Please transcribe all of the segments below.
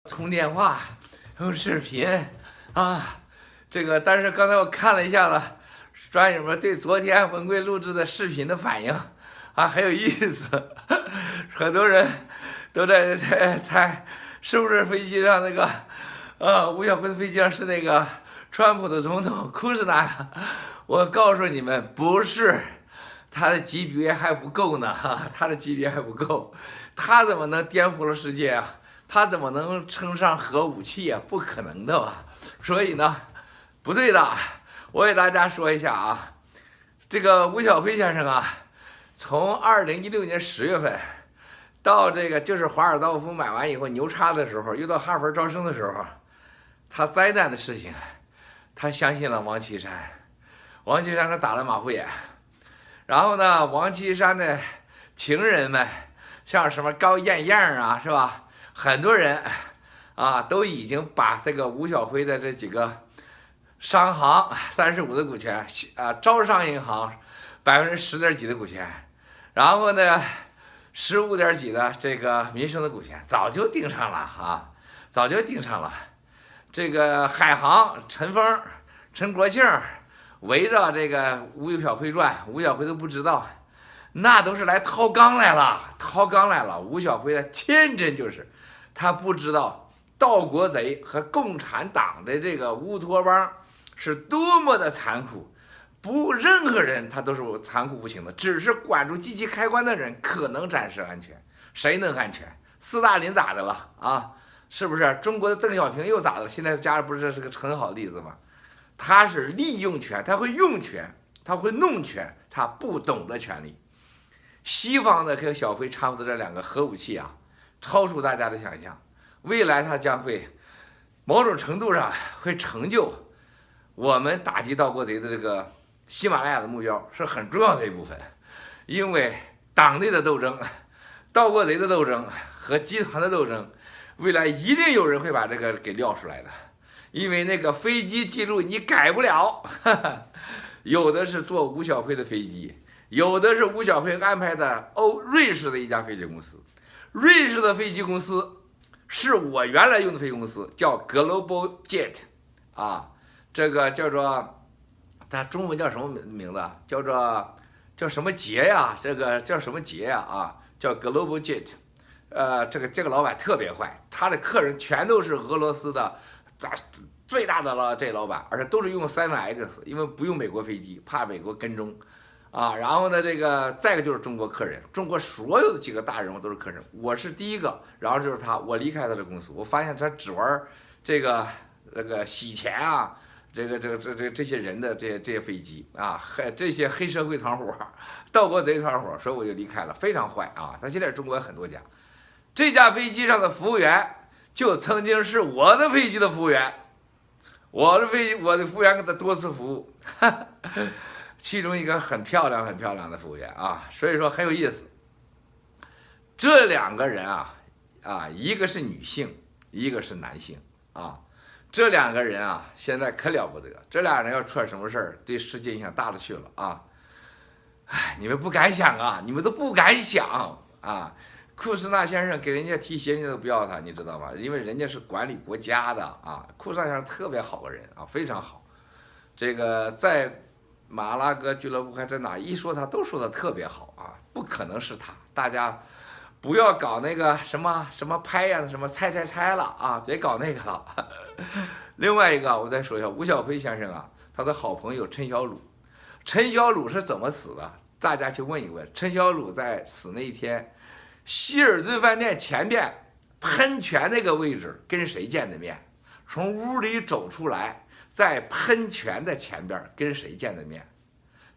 通电话，用视频啊，但是刚才我看了一下子，专友们对昨天文贵录制的视频的反应啊很有意思，很多人都在猜是不是飞机上那个吴晓辉的飞机上是那个川普的总统库什纳呀？我告诉你们，不是。他的级别还不够呢，他的级别还不够，他怎么能颠覆了世界啊？他怎么能称上核武器啊？不可能的吧？所以呢，不对的。我给大家说一下啊，这个吴晓辉先生啊，从2016年10月份到就是华尔道夫买完以后牛叉的时候，又到哈佛招生的时候，他灾难的事情，他相信了王岐山，王岐山他打了马虎眼。然后呢，王岐山的情人们，像什么高艳艳啊，是吧？很多人啊，都已经把这个吴晓辉的这几个商行35%的股权，招商银行10%点几的股权，然后呢15点几的这个民生的股权，早就盯上了啊，早就盯上了。这个海航陈峰、陈国庆。围着这个吴晓辉转，吴晓辉都不知道，那都是来掏缸来了，掏缸来了。吴晓辉的天真就是，他不知道盗国贼和共产党的这个乌托邦是多么的残酷，任何人他都是残酷无情的，只是管住机器开关的人可能暂时安全，谁能安全？斯大林咋的了啊？是不是？中国的邓小平又咋的了？现在家不是个很好的例子吗？他是利用权，他会用权，他会弄权，他不懂得权利。西方的和小辉掺和的这两个核武器啊，超出大家的想象。未来它将会某种程度上会成就我们打击盗国贼的这个喜马拉雅的目标，是很重要的一部分。因为党内的斗争、盗国贼的斗争和集团的斗争，未来一定有人会把这个给撂出来的。因为那个飞机记录你改不了，有的是坐吴晓辉的飞机，有的是吴晓辉安排的瑞士的一家飞机公司，瑞士的飞机公司是我原来用的飞机公司，叫 Global Jet， 啊，这个叫做，它中文叫什么名字？叫什么捷呀？这个叫什么捷呀？啊，叫 Global Jet， 这个老板特别坏，他的客人全都是俄罗斯的。最大的这老板，而且都是用 7X， 因为不用美国飞机，怕美国跟踪，啊，然后呢，再一个就是中国客人，中国所有的几个大人物都是客人，我是第一个，然后就是他，我离开他的公司，我发现他只玩这个洗钱啊，这些人的这些飞机啊，这些黑社会团伙、盗国贼团伙，所以我就离开了，非常坏啊！他现在中国有很多家，这架飞机上的服务员。就曾经是我的飞机的服务员，我的服务员给他多次服务，其中一个很漂亮的服务员啊，所以说很有意思。这两个人啊，一个是女性，一个是男性啊，这两个人啊，现在可了不得，这俩人要出什么事儿，对世界影响大了去了啊！哎，你们不敢想啊，你们都不敢想啊！库什纳先生给人家提鞋，人家都不要他，你知道吗？因为人家是管理国家的啊。库什纳先生特别好个人啊，非常好。这个在马拉哥俱乐部还在哪一说他都说的特别好啊，不可能是他。大家不要搞那个什么拍呀，什么猜了啊，别搞那个了。另外一个我再说一下，吴晓辉先生啊，他的好朋友陈小鲁，陈小鲁是怎么死的？大家去问一问。陈小鲁在死那一天。希尔顿饭店前边喷泉那个位置跟谁见的面？从屋里走出来，在喷泉的前边跟谁见的面？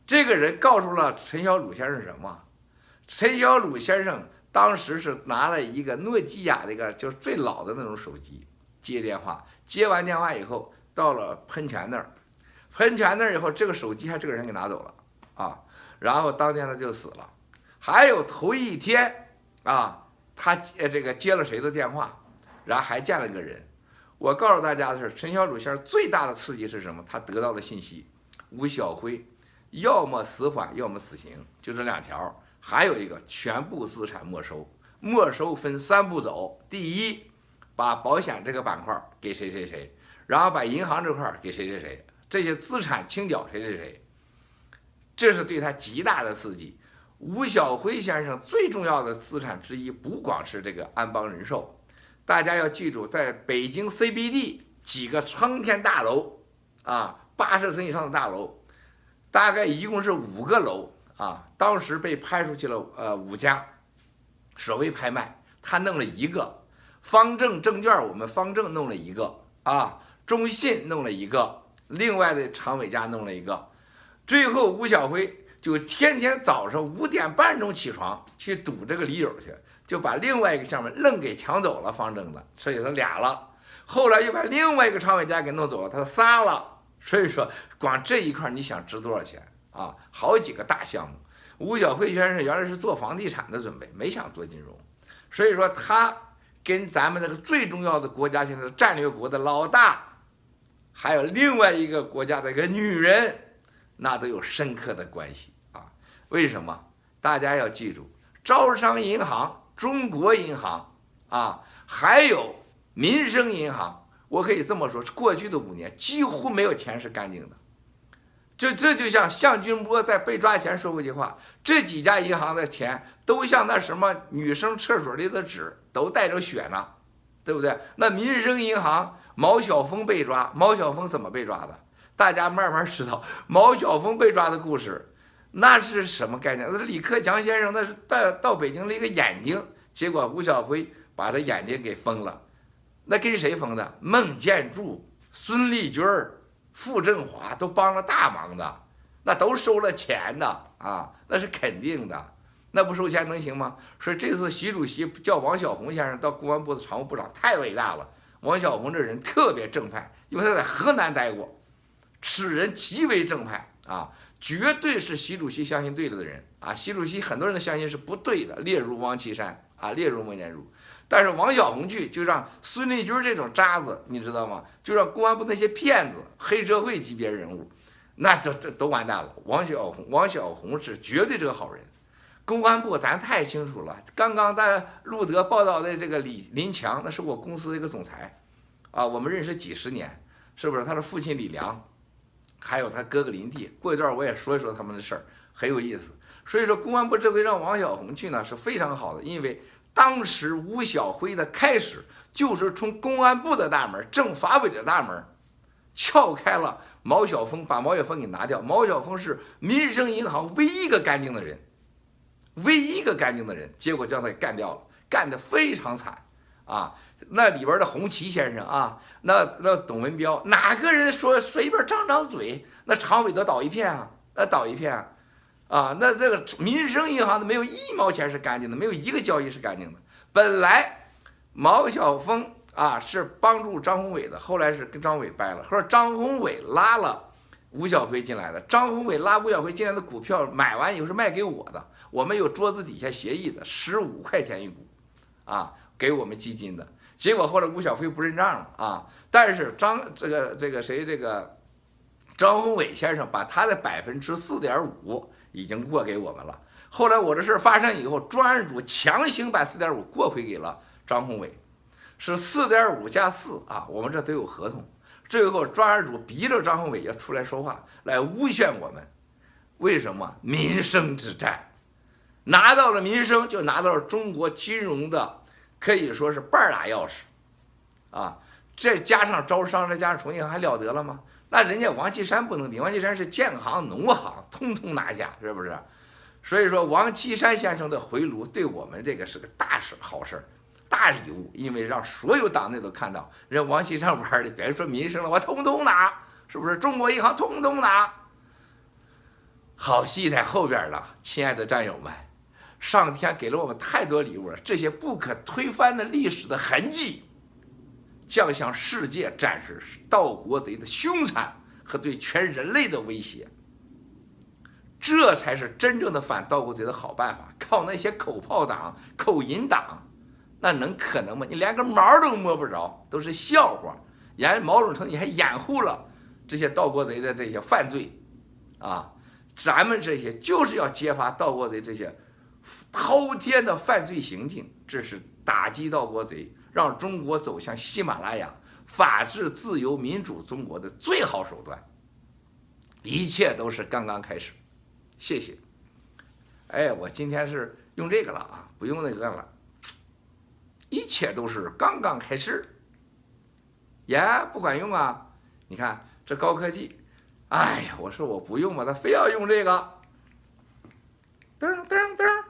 这个人告诉了陈小鲁先生什么？陈小鲁先生当时是拿了一个诺基亚的一个就是最老的那种手机接电话，接完电话以后到了喷泉那儿，喷泉那儿以后这个手机还这个人给拿走了啊，然后当天他就死了。还有头一天。啊，他接了谁的电话，然后还见了个人。我告诉大家的是，陈小鲁先生最大的刺激是什么？他得到了信息，吴晓辉要么死缓，要么死刑，就这两条。还有一个全部资产没收，没收分3步走：第一，把保险这个板块给谁谁谁，然后把银行这块给谁谁谁，这些资产清缴谁谁谁，这是对他极大的刺激。吴晓辉先生最重要的资产之一，不光是这个安邦人寿，大家要记住，在北京 CBD 几个苍天大楼啊，80层以上的大楼，大概一共是5个楼啊，当时被拍出去了5家，所谓拍卖，他弄了1个，方正证券我们方正弄了1个啊，中信弄了1个，另外的常伟家弄了1个，最后吴晓辉就天天早上5点半钟起床去赌这个李友去，就把另外一个项目愣给抢走了，方正的，所以他俩了。后来又把另外一个常伟家给弄走了，他仨了。所以说，光这一块你想值多少钱啊？好几个大项目。吴晓辉先生原来是做房地产的准备，没想做金融，所以说他跟咱们这个最重要的国家现在的战略国的老大，还有另外一个国家的一个女人，那都有深刻的关系啊！为什么？大家要记住，招商银行、中国银行啊，还有民生银行，我可以这么说，过去的5年几乎没有钱是干净的。这就像向军波在被抓前说过一句话，这几家银行的钱都像那什么女生厕所里的纸，都带着血呢，对不对？那民生银行毛晓峰被抓，毛晓峰怎么被抓的？大家慢慢知道毛晓峰被抓的故事，那是什么概念？那是李克强先生，那是到北京了一个眼睛，结果吴晓辉把他眼睛给封了。那跟谁封的？孟建柱、孙立军、傅政华都帮了大忙的，那都收了钱的啊，那是肯定的。那不收钱能行吗？所以这次习主席叫王晓红先生到公安部的常务部长，太伟大了。王晓红这人特别正派，因为他在河南待过。此人极为正派啊，绝对是习主席相信对了的人啊。习主席很多人都相信是不对的，列入王岐山啊，列入孟建柱。但是王晓红去就让孙立军这种渣子，你知道吗？就让公安部那些骗子、黑社会级别人物，那这都完蛋了。王晓红是绝对这个好人。公安部咱太清楚了，刚刚在路德报道的这个林强，那是我公司的一个总裁啊，我们认识几十年，是不是？他的父亲李良。还有他哥哥林地，过一段我也说一说他们的事儿，很有意思。所以说公安部这回让王晓红去呢是非常好的，因为当时吴晓辉的开始就是从公安部的大门、政法委的大门撬开了毛晓峰，把毛晓峰给拿掉。毛晓峰是民生银行唯一一个干净的人，唯一一个干净的人，结果将他干掉了，干得非常惨啊。那里边的红旗先生啊，那董文彪，哪个人说随便张嘴，那常委都倒一片啊，倒一片啊，那这个民生银行的没有1毛钱是干净的，没有1个交易是干净的。本来毛晓峰啊是帮助张宏伟的，后来是跟张伟掰了，后来张宏伟拉了吴晓辉进来的，张宏伟拉吴晓辉进来的股票买完以后是卖给我的，我们有桌子底下协议的，15块钱一股啊，给我们基金的。结果后来吴晓辉不认账了啊，但是张宏伟先生把他的4.5%已经过给我们了。后来我这事发生以后，专案组强行把4.5过回给了张宏伟，是4.5加4啊，我们这都有合同。最后专案组逼着张宏伟要出来说话，来诬陷我们。为什么？民生之战，拿到了民生，就拿到了中国金融的。可以说是半拉钥匙，啊，再加上招商，再加上重庆还了得了吗？那人家王岐山不能比，王岐山是建行、农行，通通拿下，是不是？所以说王岐山先生的回炉对我们这个是个大事、好事、大礼物，因为让所有党内都看到，人王岐山玩的，别说民生了，我通通拿，是不是？中国银行通通拿，好戏在后边了，亲爱的战友们。上天给了我们太多礼物了，这些不可推翻的历史的痕迹，将向世界展示盗国贼的凶残和对全人类的威胁。这才是真正的反盗国贼的好办法。靠那些口炮党、口银党，那能可能吗？你连个毛都摸不着，都是笑话。某种程度你还掩护了这些盗国贼的这些犯罪，啊，咱们这些就是要揭发盗国贼这些滔天的犯罪行径，这是打击盗国贼，让中国走向喜马拉雅法治、自由、民主中国的最好手段。一切都是刚刚开始，谢谢。哎，我今天是用这个了啊，不用那个了。一切都是刚刚开始，也不管用啊！你看这高科技，哎呀，我说我不用吧，他非要用这个，噔噔噔。